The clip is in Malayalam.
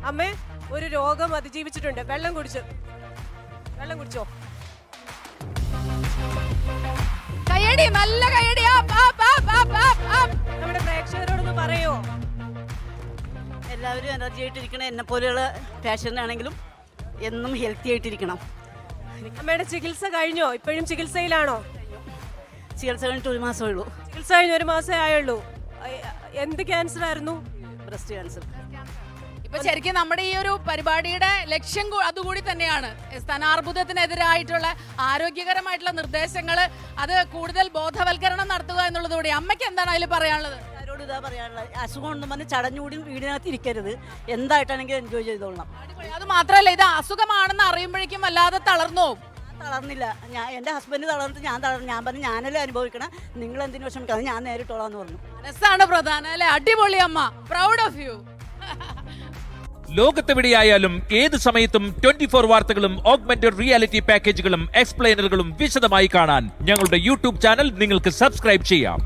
അമ്മേ, ഒരു രോഗം അതിജീവിച്ചിട്ടുണ്ട്. വെള്ളം കുടിച്ചോ. കയ്യടി, നല്ല കയ്യടി. നമ്മുടെ പ്രേക്ഷകരോടൊന്ന് പറയോ? എല്ലാവരും എനർജി ആയിട്ടിരിക്കണം. എന്നെ പോലെയുള്ള പേഷ്യൻ്റാണെങ്കിലും എന്നും ഹെൽത്തി ആയിട്ടിരിക്കണം. അമ്മയുടെ ചികിത്സ കഴിഞ്ഞോ? ഇപ്പോഴും ചികിത്സയിലാണോ? ചികിത്സ കഴിഞ്ഞിട്ട് 1 മാസമേ ഉള്ളൂ. ചികിത്സ കഴിഞ്ഞ് 1 മാസമേ ആയുള്ളൂ. എന്ത് ക്യാൻസർ ആയിരുന്നു? Breast cancer. ഇപ്പൊ ശരിക്കും നമ്മുടെ ഈ ഒരു പരിപാടിയുടെ ലക്ഷ്യം അതുകൂടി തന്നെയാണ്. സ്ഥാനാർബുദത്തിനെതിരായിട്ടുള്ള ആരോഗ്യകരമായിട്ടുള്ള നിർദ്ദേശങ്ങൾ, അത് കൂടുതൽ ബോധവൽക്കരണം നടത്തുക എന്നുള്ളതുകൂടി. അമ്മയ്ക്ക് എന്താണ് അതിൽ പറയാനുള്ളത്? ആരോട് ഇതാ പറയാനുള്ളത്, അസുഖം ഒന്നും പറഞ്ഞ് ചടഞ്ഞുകൂടി വീടിനകത്ത് ഇരിക്കരുത്. എന്തായിട്ടാണെങ്കിലും എൻജോയ് ചെയ്തോളണം. അത് മാത്രമല്ല, ഇത് അസുഖമാണെന്ന് അറിയുമ്പോഴേക്കും വല്ലാതെ തളർന്നു. തളർന്നില്ല. എൻ്റെ ഹസ്ബൻഡ് തളർന്നിട്ട് ഞാൻ തളർന്നു. ഞാൻ പറഞ്ഞു ഞാനല്ലേ അനുഭവിക്കണം, നിങ്ങൾ എന്തിനു വിഷമിക്കാതെ ഞാൻ നേരിട്ടോളാന്ന് പറഞ്ഞു. മനസ്സാണ് പ്രധാനം അല്ലെ? അടിപൊളി അമ്മ, പ്രൗഡ് ഓഫ് യു. ലോകത്തെവിടെയായാലും ഏത് സമയത്തും 24 വാർത്തകളും ഓഗ്മെന്റഡ് റിയാലിറ്റി പാക്കേജുകളും എക്സ്പ്ലെയിനറുകളും വിശദമായി കാണാൻ ഞങ്ങളുടെ യൂട്യൂബ് ചാനൽ നിങ്ങൾക്ക് സബ്സ്ക്രൈബ് ചെയ്യാം.